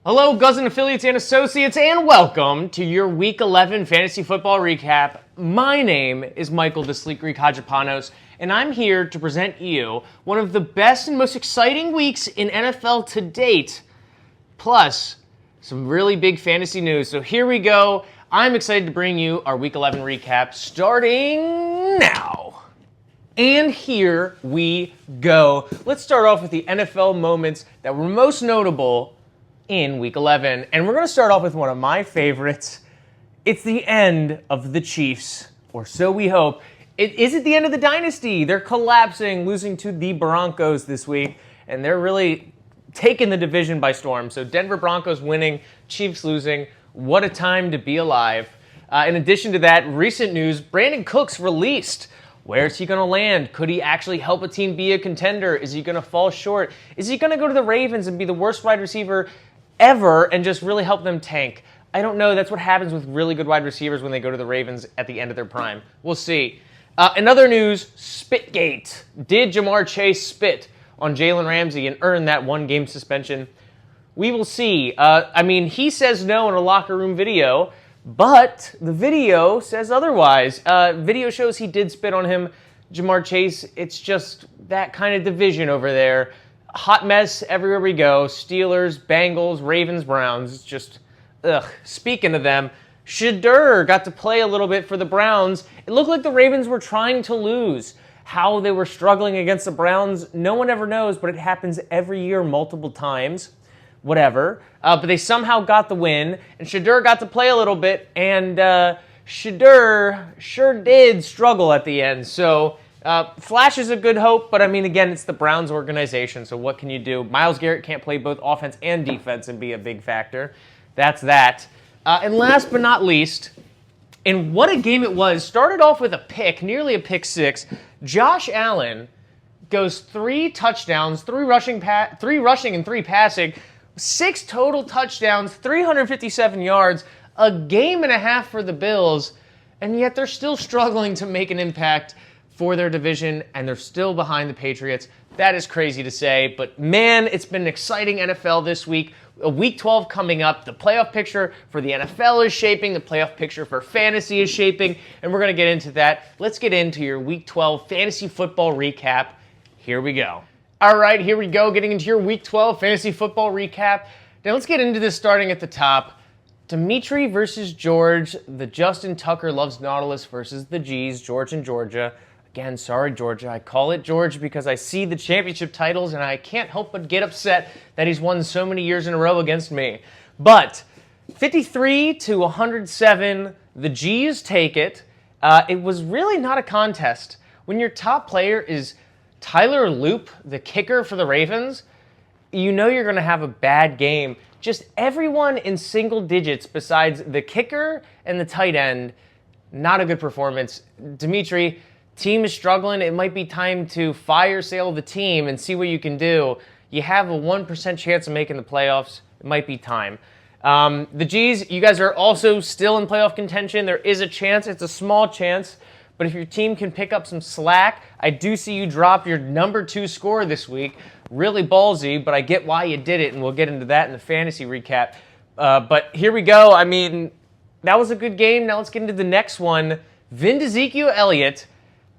Hello, Guzzin affiliates and associates, and welcome to your Week 11 Fantasy Football Recap. My name is Michael the Sleek Greek Hadjipanos, and I'm here to present you one of the best and most exciting weeks in NFL to date, plus some really big fantasy news. So here we go. I'm excited to bring you our Week 11 recap starting now. And here we go. Let's start off with the NFL moments that were most notable in Week 11. And we're going to start off with one of my favorites. It's the end of the Chiefs, or so we hope. Is it the end of the dynasty? They're collapsing, losing to the Broncos this week, and they're really taking the division by storm. So Denver Broncos winning, Chiefs losing. What a time to be alive. In addition to that, recent news, Brandon Cooks released. Where is he going to land? Could he actually help a team be a contender? Is he going to fall short? Is he going to go to the Ravens and be the worst wide receiver ever and just really help them tank? I don't know. That's what happens with really good wide receivers when they go to the Ravens at the end of their prime. We'll see. In other news, Spitgate. Did Jamar Chase spit on Jalen Ramsey and earn that one-game suspension? We will see. He says no in a locker room video, but the video says otherwise. Video shows he did spit on him. Jamar Chase, it's just that kind of division over there. Hot mess everywhere we go. Steelers, Bengals, Ravens, Browns. It's just, ugh. Speaking of them, Shedeur got to play a little bit for the Browns. It looked like the Ravens were trying to lose. How they were struggling against the Browns, no one ever knows, but it happens every year multiple times. Whatever. But they somehow got the win, and Shedeur got to play a little bit, and Shedeur sure did struggle at the end. So flashes of good hope, but again, it's the Browns organization, so what can you do? Myles Garrett can't play both offense and defense and be a big factor. That's that. And last but not least, and what a game it was, started off with a pick, nearly a pick six. Josh Allen goes 3 touchdowns, 3 rushing and 3 passing, 6 total touchdowns, 357 yards, a game and a half for the Bills, and yet they're still struggling to make an impact for their division, and they're still behind the Patriots. That is crazy to say, but man, it's been an exciting NFL this week. Week 12 coming up. The playoff picture for the NFL is shaping. The playoff picture for fantasy is shaping, and we're going to get into that. Let's get into your Week 12 fantasy football recap. Here we go. All right, here we go, getting into your Week 12 fantasy football recap. Now let's get into this starting at the top. Dimitri versus George. The Justin Tucker loves Nautilus versus the G's, George and Georgia. Again, sorry, Georgia. I call it George because I see the championship titles and I can't help but get upset that he's won so many years in a row against me. But 53-107, the G's take it. It was really not a contest. When your top player is Tyler Loop, the kicker for the Ravens, you know you're going to have a bad game. Just everyone in single digits besides the kicker and the tight end, not a good performance. Dimitri, team is struggling. It might be time to fire sale the team and see what you can do. You have a 1% chance of making the playoffs. It might be time. The G's, you guys are also still in playoff contention. There is a chance. It's a small chance. But if your team can pick up some slack, I do see you drop your number 2 score this week. Really ballsy, but I get why you did it, and we'll get into that in the fantasy recap. But here we go. That was a good game. Now let's get into the next one. Ezekiel Elliott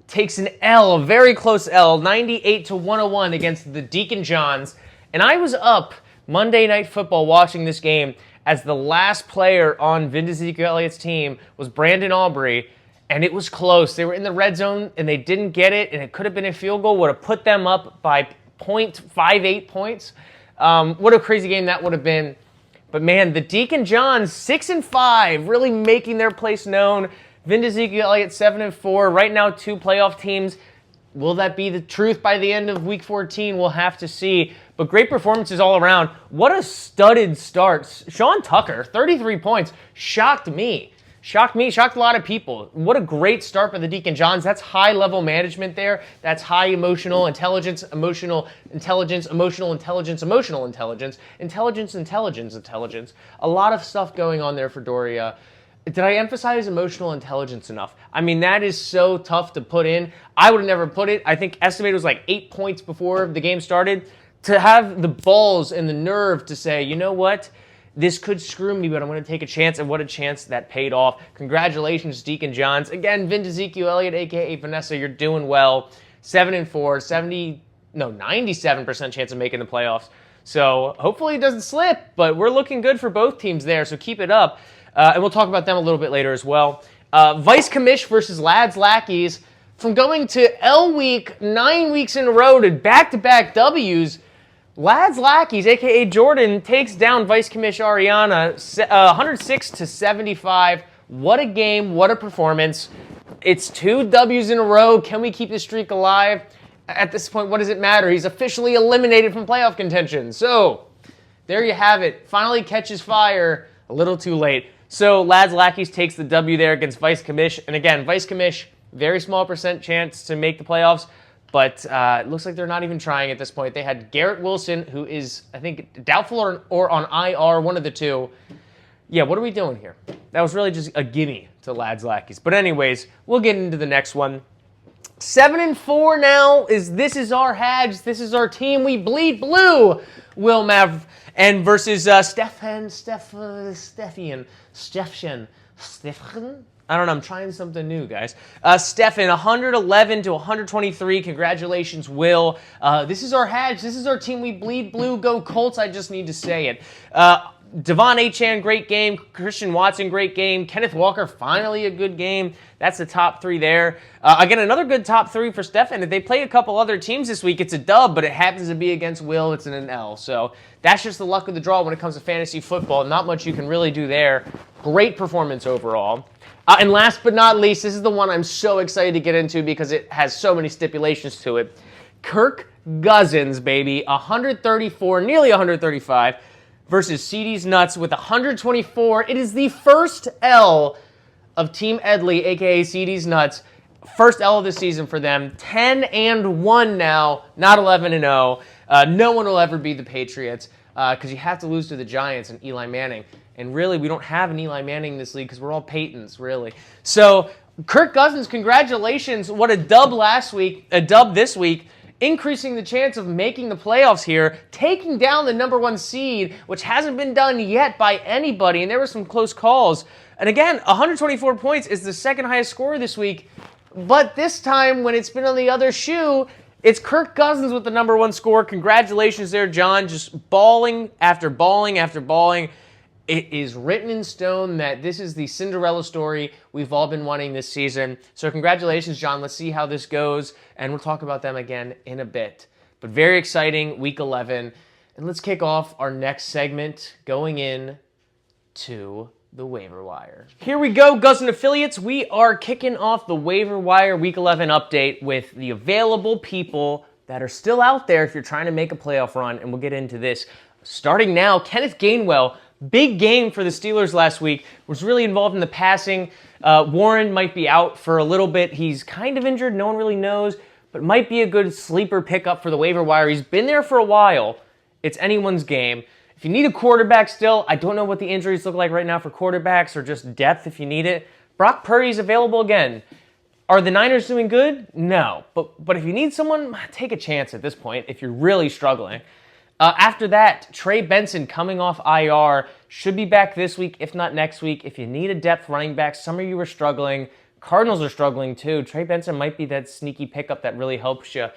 takes an L, a very close L, 98-101 against the Deacon Johns. And I was up Monday Night Football watching this game as the last player on Ezekiel Elliott's team was Brandon Aubrey, and it was close. They were in the red zone, and they didn't get it, and it could have been a field goal, would have put them up by 0.58 points. What a crazy game that would have been. But man, the Deacon Johns, 6-5, really making their place known. Ezekiel Elliott, 7-4. Right now, 2 playoff teams. Will that be the truth by the end of Week 14? We'll have to see. But great performances all around. What a studded start. Sean Tucker, 33 points. Shocked me. Shocked a lot of people. What a great start by the Deacon Johns. That's high-level management there. That's high emotional intelligence, emotional intelligence, emotional intelligence, emotional intelligence, intelligence. A lot of stuff going on there for Doria. Did I emphasize emotional intelligence enough? That is so tough to put in. I would have never put it. I think estimated was like 8 points before the game started. To have the balls and the nerve to say, you know what? this could screw me, but I'm going to take a chance, and what a chance that paid off. Congratulations, Deacon Johns. Again, Vin Ezekiel Elliott, a.k.a. Vanessa, you're doing well. 7-4, 97% chance of making the playoffs. So hopefully it doesn't slip, but we're looking good for both teams there, so keep it up. And we'll talk about them a little bit later as well. Vice Commish versus Lads Lackeys. From going to L Week 9 weeks in a row to back-to-back W's, Lads Lackeys, a.k.a. Jordan, takes down Vice Commish Ariana 106-75. What a game, what a performance. It's 2 W's in a row. Can we keep the streak alive? At this point, what does it matter? He's officially eliminated from playoff contention. So, there you have it. Finally catches fire. A little too late. So, Lads Lackeys takes the W there against Vice Commish. And again, Vice Commish, very small % chance to make the playoffs. But it looks like they're not even trying at this point. They had Garrett Wilson, who is, I think, doubtful or on IR, one of the two. Yeah, what are we doing here? That was really just a gimme to Lads Lackeys. But anyways, we'll get into the next one. 7-4 now. This is our Hadge. This is our team. We bleed blue. Will Mav and versus Stefan. I don't know. I'm trying something new, guys. Stefan, 111-123. Congratulations, Will. This is our Hadge. This is our team. We bleed blue. Go Colts. I just need to say it. Devon Achan, great game. Christian Watson, great game. Kenneth Walker, finally a good game. That's the top 3 there. Again, another good top 3 for Stefan. If they play a couple other teams this week, it's a dub, but it happens to be against Will. It's an L. So that's just the luck of the draw when it comes to fantasy football. Not much you can really do there. Great performance overall. And last but not least, this is the one I'm so excited to get into because it has so many stipulations to it. Kirk Guzzins, baby, 134, nearly 135. Versus CD's Nuts with 124. It is the first L of Team Edley, a.k.a. CD's Nuts. First L of the season for them. 10-1 now, not 11-0. No one will ever be the Patriots because you have to lose to the Giants and Eli Manning. And really, we don't have an Eli Manning in this league because we're all Peytons, really. So, Kirk Cousins, congratulations. What a dub last week, a dub this week. Increasing the chance of making the playoffs here, taking down the number 1 seed, which hasn't been done yet by anybody, and there were some close calls. And again, 124 points is the second highest score this week, but this time, when it's been on the other shoe, it's Kirk Cousins with the number 1 score. Congratulations there, John, just balling after balling after balling. It is written in stone that this is the Cinderella story we've all been wanting this season. So congratulations, John. Let's see how this goes, and we'll talk about them again in a bit. But very exciting, Week 11. And let's kick off our next segment going in to the waiver wire. Here we go, Guzzin affiliates. We are kicking off the waiver wire Week 11 update with the available people that are still out there if you're trying to make a playoff run, and we'll get into this. Starting now, Kenneth Gainwell. Big game for the Steelers last week. Was really involved in the passing. Warren might be out for a little bit. He's kind of injured. No one really knows, but might be a good sleeper pickup for the waiver wire. He's been there for a while. It's anyone's game. If you need a quarterback still, I don't know what the injuries look like right now for quarterbacks or just depth if you need it. Brock Purdy's available again. Are the Niners doing good? No. But if you need someone, take a chance at this point if you're really struggling. After that, Trey Benson coming off IR should be back this week, if not next week. If you need a depth running back, some of you are struggling. Cardinals are struggling too. Trey Benson might be that sneaky pickup that really helps you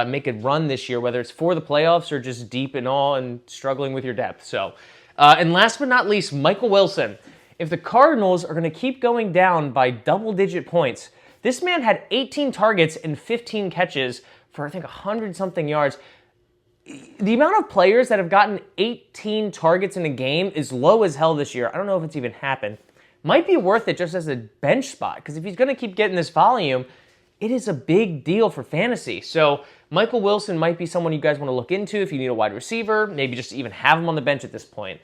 make a run this year, whether it's for the playoffs or just deep and all and struggling with your depth. So, and last but not least, Michael Wilson. If the Cardinals are going to keep going down by double-digit points, this man had 18 targets and 15 catches for, I think, 100-something yards. The amount of players that have gotten 18 targets in a game is low as hell this year. I don't know if it's even happened. Might be worth it just as a bench spot, because if he's going to keep getting this volume, it is a big deal for fantasy. So Michael Wilson might be someone you guys want to look into if you need a wide receiver, maybe just even have him on the bench at this point.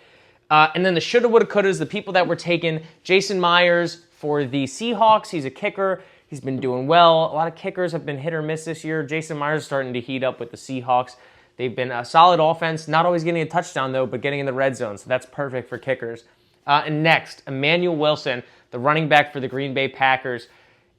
And then the shoulda, woulda, couldas, the people that were taken. Jason Myers for the Seahawks. He's a kicker. He's been doing well. A lot of kickers have been hit or miss this year. Jason Myers is starting to heat up with the Seahawks. They've been a solid offense, not always getting a touchdown, though, but getting in the red zone, so that's perfect for kickers. And next, Emmanuel Wilson, the running back for the Green Bay Packers.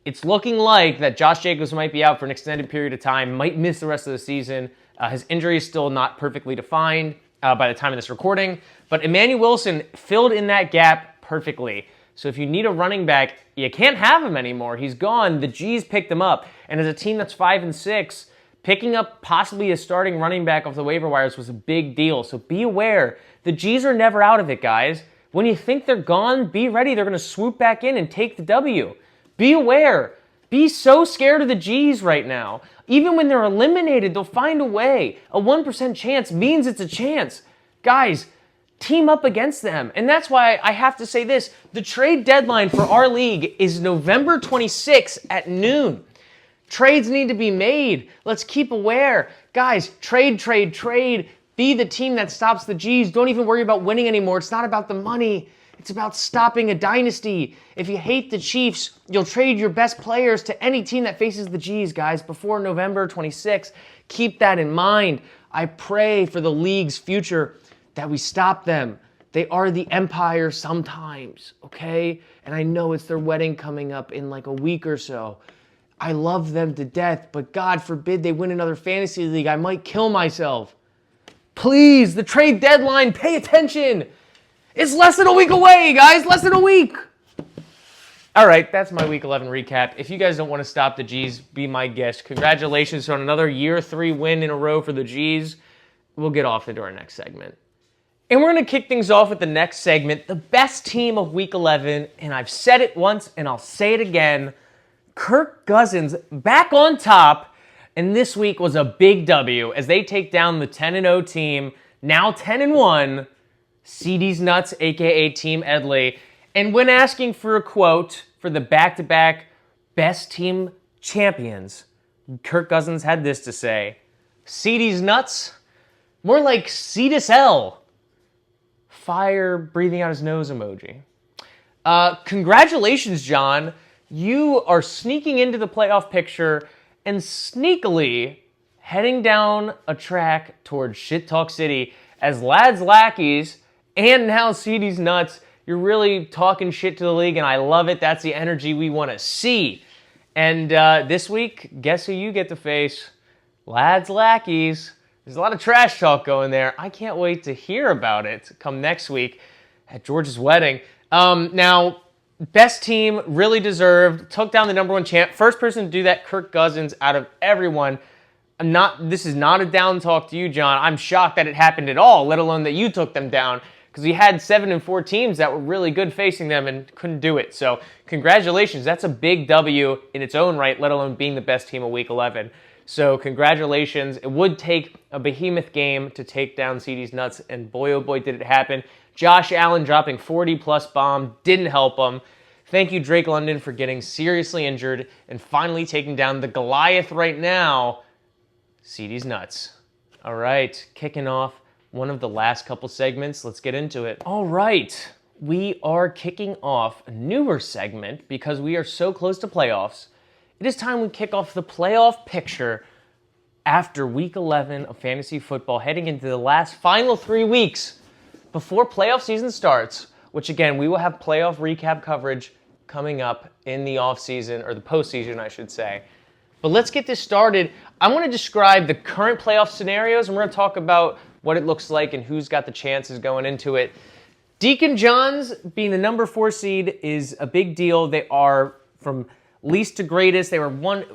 It's looking like that Josh Jacobs might be out for an extended period of time, might miss the rest of the season. His injury is still not perfectly defined. by the time of this recording. But Emmanuel Wilson filled in that gap perfectly. So if you need a running back, you can't have him anymore. He's gone. The G's picked him up. And as a team that's 5-6, picking up possibly a starting running back off the waiver wires was a big deal. So be aware. The G's are never out of it, guys. When you think they're gone, be ready. They're going to swoop back in and take the W. Be aware. Be so scared of the G's right now. Even when they're eliminated, they'll find a way. A 1% chance means it's a chance. Guys, team up against them. And that's why I have to say this. The trade deadline for our league is November 26th at noon. Trades need to be made. Let's keep aware. Guys, trade. Be the team that stops the G's. Don't even worry about winning anymore. It's not about the money. It's about stopping a dynasty. If you hate the Chiefs, you'll trade your best players to any team that faces the G's, guys, before November 26th. Keep that in mind. I pray for the league's future that we stop them. They are the empire sometimes, okay? And I know it's their wedding coming up in like a week or so. I love them to death, but God forbid they win another fantasy league. I might kill myself. Please, the trade deadline, pay attention. It's less than a week away, guys. Less than a week. All right, that's my Week 11 recap. If you guys don't want to stop the G's, be my guest. Congratulations on another Year 3 win in a row for the G's. We'll get off into our next segment. And we're going to kick things off with the next segment, the best team of Week 11. And I've said it once, and I'll say it again. Kirk Guzzin's back on top. And this week was a big W as they take down the 10-0 team, now 10-1, CD's Nuts, a.k.a. Team Edley. And when asking for a quote for the back-to-back best team champions, Kirk Cousins had this to say: CD's Nuts, more like Cetus L. Fire breathing out his nose emoji. Congratulations, John. You are sneaking into the playoff picture and sneakily heading down a track towards Shit Talk City as Lads Lackeys and now CD's Nuts. You're really talking shit to the league, and I love it. That's the energy we want to see. And this week, guess who you get to face? Lads Lackeys. There's a lot of trash talk going there. I can't wait to hear about it come next week at George's wedding. Now, best team, really deserved, took down the number one champ. First person to do that, Kirk Cousins, out of everyone. This is not a down talk to you, John. I'm shocked that it happened at all, let alone that you took them down, because we had 7-4 teams that were really good facing them and couldn't do it. So congratulations. That's a big W in its own right, let alone being the best team of Week 11. So congratulations. It would take a behemoth game to take down CD's Nuts, and boy, oh boy, did it happen. Josh Allen dropping 40-plus bomb didn't help him. Thank you, Drake London, for getting seriously injured and finally taking down the Goliath right now, CD's Nuts. All right, kicking off one of the last couple segments. Let's get into it. All right, we are kicking off a newer segment because we are so close to playoffs. It is time we kick off the playoff picture after Week 11 of fantasy football, heading into the final 3 weeks before playoff season starts, which again, we will have playoff recap coverage coming up in the offseason, or the postseason, I should say. But let's get this started. I want to describe the current playoff scenarios, and we're going to talk about what it looks like and who's got the chances going into it. Deacon Johns being the number 4 seed is a big deal. They are from least to greatest. They were one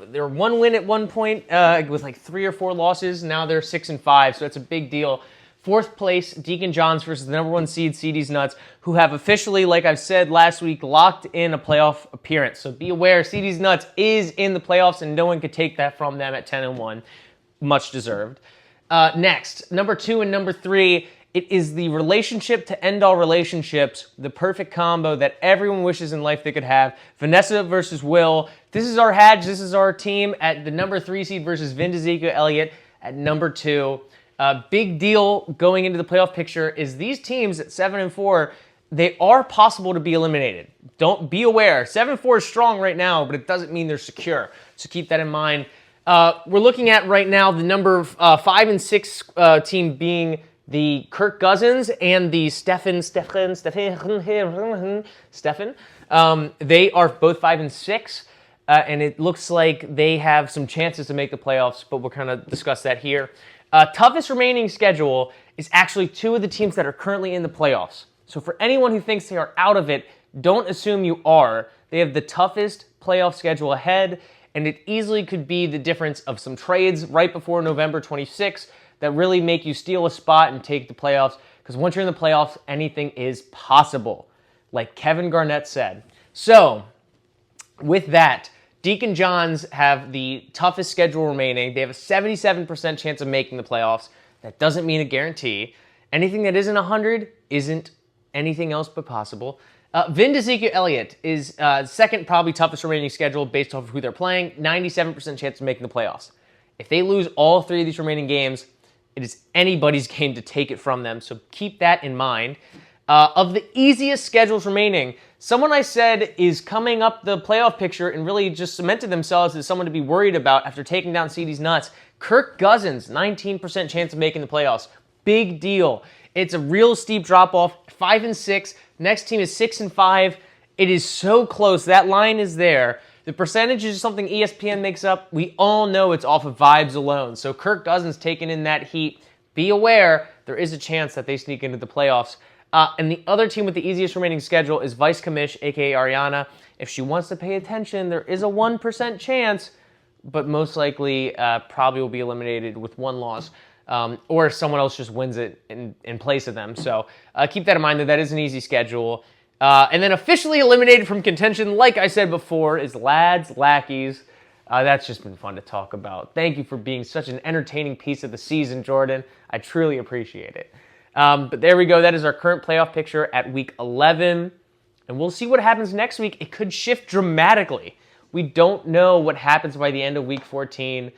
win at one point with like 3 or 4 losses. Now they're 6-5, so that's a big deal. 4th place, Deacon Johns versus the number 1 seed, CD's Nuts, who have officially, like I've said last week, locked in a playoff appearance. So be aware, CD's Nuts is in the playoffs, and no one could take that from them at 10-1. Much deserved. Next, number 2 and number 3, it is the relationship to end all relationships, the perfect combo that everyone wishes in life they could have. Vanessa versus Will. This is our Hadge. This is our team at the number 3 seed versus Vin Ezekiel Elliott at number 2. Big deal going into the playoff picture is these teams at 7-4, they are possible to be eliminated. Don't be aware. 7-4 is strong right now, but it doesn't mean they're secure. So keep that in mind. We're looking at right now the number 5 and 6 team being the Kirk Cousins and the Stefan. They are both 5 and 6, and it looks like they have some chances to make the playoffs, but we'll kind of discuss that here. Toughest remaining schedule is actually two of the teams that are currently in the playoffs. So for anyone who thinks they are out of it, don't assume you are. They have the toughest playoff schedule ahead, and it easily could be the difference of some trades right before November 26th that really make you steal a spot and take the playoffs, because once you're in the playoffs, anything is possible, like Kevin Garnett said. So, with that, Deacon Johns have the toughest schedule remaining. They have a 77% chance of making the playoffs. That doesn't mean a guarantee. Anything that isn't 100 isn't anything else but possible. Vin Ezekiel Elliott is second probably toughest remaining schedule based off of who they're playing. 97% chance of making the playoffs. If they lose all three of these remaining games, it is anybody's game to take it from them, so keep that in mind. Of the easiest schedules remaining, someone I said is coming up the playoff picture and really just cemented themselves as someone to be worried about after taking down CD's nuts. Kirk Guzzin's 19% chance of making the playoffs. Big deal. It's a real steep drop-off, 5-6. Next team is 6-5. It is so close. That line is there. The percentage is something ESPN makes up. We all know it's off of vibes alone. So Kirk Guzzin's taking in that heat. Be aware, there is a chance that they sneak into the playoffs. And the other team with the easiest remaining schedule is Vice Commish, a.k.a. Ariana. If she wants to pay attention, there is a 1% chance, but most likely probably will be eliminated with one loss. Or someone else just wins it in place of them. So keep that in mind that is an easy schedule. And then officially eliminated from contention, like I said before, is Lads Lackeys. That's just been fun to talk about. Thank you for being such an entertaining piece of the season, Jordan. I truly appreciate it. But there we go. That is our current playoff picture at week 11. And we'll see what happens next week. It could shift dramatically. We don't know what happens by the end of week 14.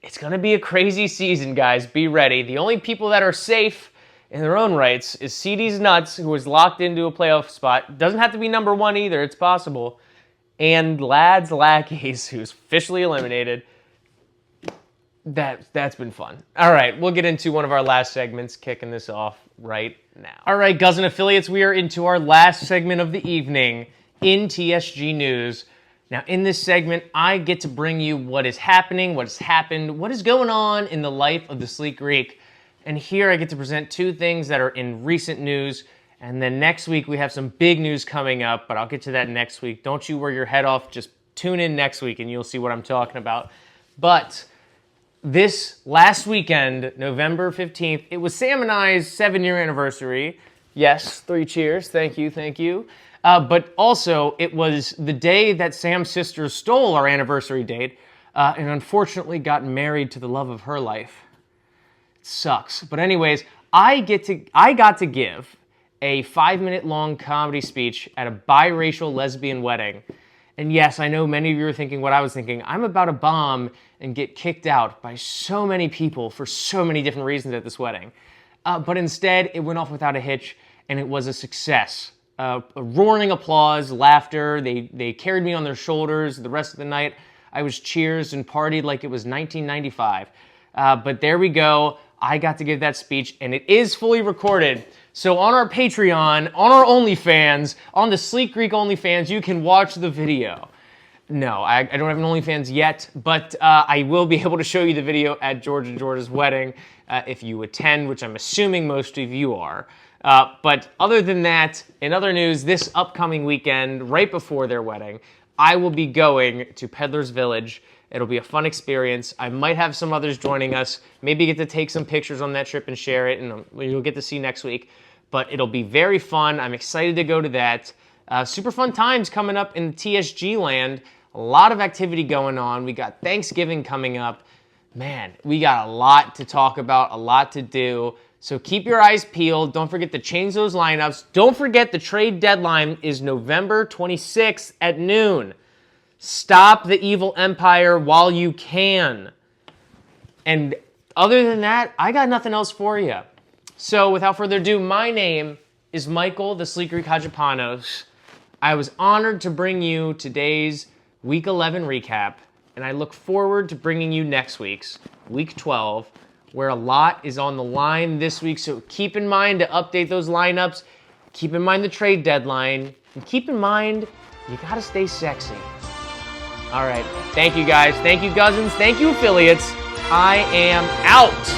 It's going to be a crazy season, guys. Be ready. The only people that are safe in their own rights is CD's nuts, who is locked into a playoff spot. Doesn't have to be number one either. It's possible. And Lads Lackeys, who's officially eliminated. That's been fun. All right, we'll get into one of our last segments, kicking this off right now. All right, Guzzin affiliates, we are into our last segment of the evening in TSG News. Now, in this segment, I get to bring you what is happening, what has happened, what is going on in the life of the Sleek Greek. And here I get to present two things that are in recent news. And then next week, we have some big news coming up, but I'll get to that next week. Don't you wear your head off. Just tune in next week and you'll see what I'm talking about. But this last weekend, November 15th, it was Sam and I's 7-year anniversary. Yes, 3 cheers. Thank you, thank you. But also, it was the day that Sam's sister stole our anniversary date and unfortunately got married to the love of her life. It sucks. But anyways, I got to give a 5-minute-long comedy speech at a biracial lesbian wedding. And yes, I know many of you are thinking what I was thinking. I'm about to bomb and get kicked out by so many people for so many different reasons at this wedding. But instead, it went off without a hitch, and it was a success. A roaring applause, laughter. They carried me on their shoulders the rest of the night. I was cheersed and partied like it was 1995. But there we go. I got to give that speech, and it is fully recorded. So on our Patreon, on our OnlyFans, on the Sleek Greek OnlyFans, you can watch the video. No, I don't have an OnlyFans yet, but I will be able to show you the video at George and George's wedding if you attend, which I'm assuming most of you are. But other than that, in other news, this upcoming weekend, right before their wedding, I will be going to Peddler's Village. It'll be a fun experience. I might have some others joining us, maybe get to take some pictures on that trip and share it, and you'll get to see next week. But it'll be very fun. I'm excited to go to that. Super fun times coming up in TSG land. A lot of activity going on. We got Thanksgiving coming up. Man, we got a lot to talk about, a lot to do. So keep your eyes peeled. Don't forget to change those lineups. Don't forget the trade deadline is November 26th at noon. Stop the evil empire while you can. And other than that, I got nothing else for you. So without further ado, my name is Michael, the Sleek Greek Hajapanos. I was honored to bring you today's Week 11 recap, and I look forward to bringing you next week's, Week 12, where a lot is on the line this week. So keep in mind to update those lineups, keep in mind the trade deadline, and keep in mind you gotta stay sexy. All right, thank you guys. Thank you, Guzzins. Thank you, affiliates. I am out.